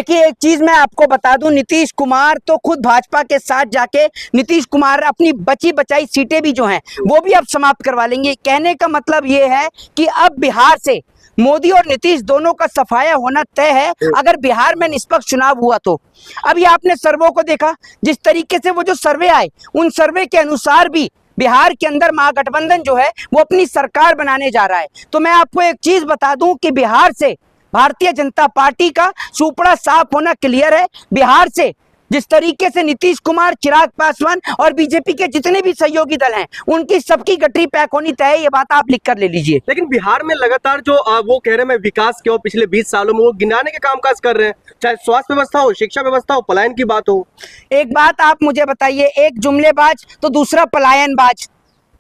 देखिए, एक चीज मैं आपको बता दूं, नीतीश कुमार तो खुद भाजपा के साथ जाके नीतीश कुमार अपनी बची बचाई सीटें भी जो हैं वो भी अब समाप्त करवा लेंगे। कहने का मतलब ये है कि अब बिहार से मोदी और नीतीश दोनों का सफाया होना तय है अगर बिहार में निष्पक्ष चुनाव हुआ तो। अभी आपने सर्वों को देखा, जिस तरीके से वो जो सर्वे आए, उन सर्वे के अनुसार भी बिहार के अंदर महागठबंधन जो है वो अपनी सरकार बनाने जा रहा है। तो मैं आपको एक चीज बता दूं कि बिहार से भारतीय जनता पार्टी का सुपड़ा साफ होना क्लियर है। बिहार से जिस तरीके से नीतीश कुमार, चिराग पासवान और बीजेपी के जितने भी सहयोगी दल हैं, उनकी सबकी गठरी पैक होनी तय है। ये बात आप लिख कर ले लीजिए। लेकिन बिहार में लगातार जो वो कह रहे हैं मैं विकास के और पिछले 20 सालों में वो गिनाने के कामकाज कर रहे हैं, चाहे स्वास्थ्य व्यवस्था हो, शिक्षा व्यवस्था हो, पलायन की बात हो। एक बात आप मुझे बताइए, एक जुमलेबाज तो दूसरा पलायनबाज।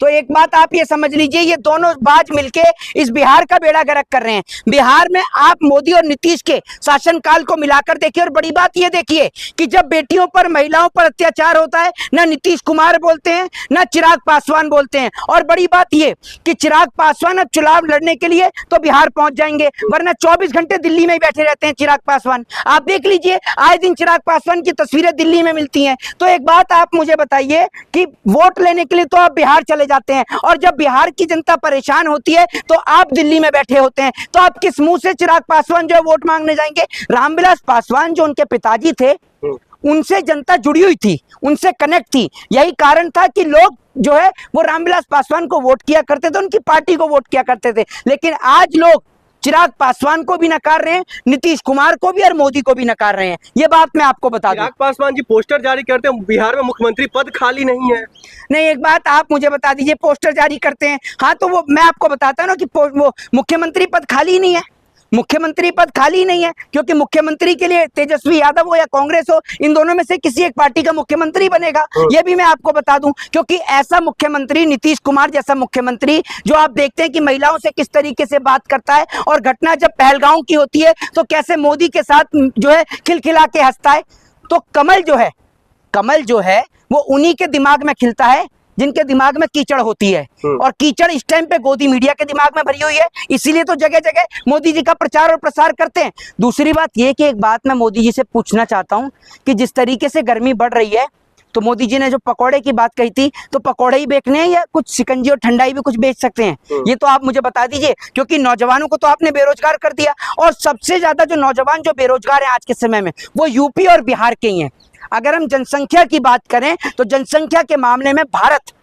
तो एक बात आप ये समझ लीजिए, ये दोनों बाज मिलके इस बिहार का बेड़ा गर्क कर रहे हैं। बिहार में आप मोदी और नीतीश के शासनकाल को मिलाकर देखिए, और बड़ी बात ये देखिए कि जब बेटियों पर, महिलाओं पर अत्याचार होता है, ना नीतीश कुमार बोलते हैं, ना चिराग पासवान बोलते हैं। और बड़ी बात ये कि चिराग पासवान अब चुनाव लड़ने के लिए तो बिहार पहुंच जाएंगे, वरना 24 घंटे दिल्ली में ही बैठे रहते हैं चिराग पासवान। आप देख लीजिए, आए दिन चिराग पासवान की तस्वीरें दिल्ली में मिलती हैं। तो एक बात आप मुझे बताइए कि वोट लेने के लिए तो आप बिहार चले जाते हैं, और जब बिहार की जनता परेशान होती है तो आप दिल्ली में बैठे होते हैं। तो आप किस मुंह से चिराग पासवान जो है वोट मांगने जाएंगे? रामविलास पासवान जो उनके पिताजी थे, उनसे जनता जुड़ी हुई थी, उनसे कनेक्ट थी। यही कारण था कि लोग जो है वो रामविलास पासवान को वोट किया करते थे, उनकी पार्टी को वोट किया करते थे। लेकिन आज लोग चिराग पासवान को भी नकार रहे हैं, नीतीश कुमार को भी और मोदी को भी नकार रहे हैं। ये बात मैं आपको बता दूं। चिराग पासवान जी पोस्टर जारी करते हैं, बिहार में मुख्यमंत्री पद खाली नहीं है। नहीं, एक बात आप मुझे बता दीजिए, पोस्टर जारी करते हैं, हाँ, तो वो मैं आपको बताता हूं ना कि वो मुख्यमंत्री पद खाली नहीं है। मुख्यमंत्री पद खाली नहीं है क्योंकि मुख्यमंत्री के लिए तेजस्वी यादव हो या कांग्रेस हो, इन दोनों में से किसी एक पार्टी का मुख्यमंत्री बनेगा। ये भी मैं आपको बता दूं, क्योंकि ऐसा मुख्यमंत्री, नीतीश कुमार जैसा मुख्यमंत्री, जो आप देखते हैं कि महिलाओं से किस तरीके से बात करता है, और घटना जब पहलगांव की होती है तो कैसे मोदी के साथ जो है खिलखिला के हंसता है। तो कमल जो है वो उन्हीं के दिमाग में खिलता है जिनके दिमाग में कीचड़ होती है, और कीचड़ इस टाइम पे गोदी मीडिया के दिमाग में भरी हुई है। इसीलिए तो जगह जगह मोदी जी का प्रचार और प्रसार करते हैं। दूसरी बात ये कि एक बात मैं मोदी जी से पूछना चाहता हूं कि जिस तरीके से गर्मी बढ़ रही है, तो मोदी जी ने जो पकौड़े की बात कही थी, तो पकौड़े ही बेचने हैं या कुछ शिकंजी और ठंडाई भी कुछ बेच सकते हैं? ये तो आप मुझे बता दीजिए, क्योंकि नौजवानों को तो आपने बेरोजगार कर दिया, और सबसे ज्यादा जो नौजवान जो बेरोजगार हैं आज के समय में, वो यूपी और बिहार के ही हैं। अगर हम जनसंख्या की बात करें तो जनसंख्या के मामले में भारत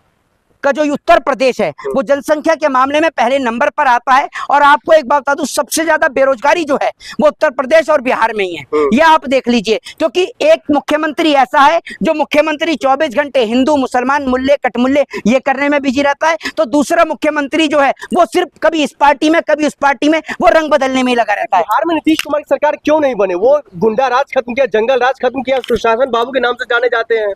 का जो उत्तर प्रदेश है वो जनसंख्या के मामले में पहले नंबर पर आता है। और आपको एक बात बता दूं, सबसे ज्यादा बेरोजगारी जो है वो उत्तर प्रदेश और बिहार में ही है। ये आप देख लीजिए, क्योंकि एक मुख्यमंत्री ऐसा है जो मुख्यमंत्री 24 घंटे हिंदू मुसलमान मुल्ले कटमुल्ले ये करने में बिजी रहता है, तो दूसरा मुख्यमंत्री जो है वो सिर्फ कभी इस पार्टी में कभी उस पार्टी में वो रंग बदलने में ही लगा रहता है। बिहार में नीतीश कुमार की सरकार क्यों नहीं बने? वो गुंडा राज खत्म किया, जंगल राज खत्म किया, सुशासन बाबू के नाम से जाने जाते हैं।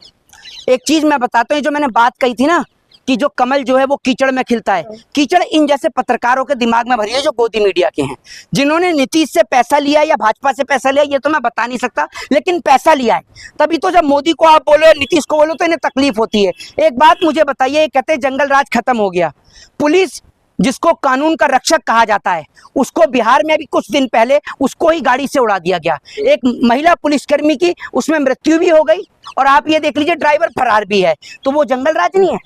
एक चीज मैं बताता हूँ, जो मैंने बात कही थी ना कि जो कमल जो है वो कीचड़ में खिलता है, कीचड़ इन जैसे पत्रकारों के दिमाग में भरी है जो गोदी मीडिया के हैं, जिन्होंने नीतीश से पैसा लिया या भाजपा से पैसा लिया ये तो मैं बता नहीं सकता, लेकिन पैसा लिया है। तभी तो जब मोदी को आप बोलो, नीतीश को बोलो, तो इन्हें तकलीफ होती है। एक बात मुझे बताइए, कहते हैं जंगल राज खत्म हो गया। पुलिस जिसको कानून का रक्षक कहा जाता है, उसको बिहार में भी कुछ दिन पहले उसको ही गाड़ी से उड़ा दिया गया। एक महिला पुलिसकर्मी की उसमें मृत्यु भी हो गई, और आप ये देख लीजिए ड्राइवर फरार भी है। तो वो जंगल राज नहीं है?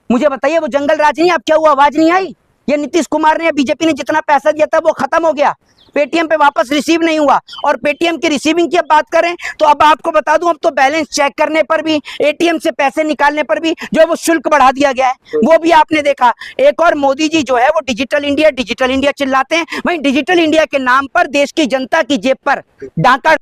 मुझे बताइए, वो जंगल राज नहीं? अब क्या हुआ, आवाज नहीं आई? ये नीतीश कुमार ने, बीजेपी ने जितना पैसा दिया था वो खत्म हो गया, पेटीएम पे वापस रिसीव नहीं हुआ। और पेटीएम की रिसीविंग की अब बात करें तो अब आपको बता दूं, अब तो बैलेंस चेक करने पर भी, एटीएम से पैसे निकालने पर भी जो है वो शुल्क बढ़ा दिया गया है। वो भी आपने देखा। एक और मोदी जी जो है वो डिजिटल इंडिया चिल्लाते हैं, वहीं डिजिटल इंडिया के नाम पर देश की जनता की जेब पर डाका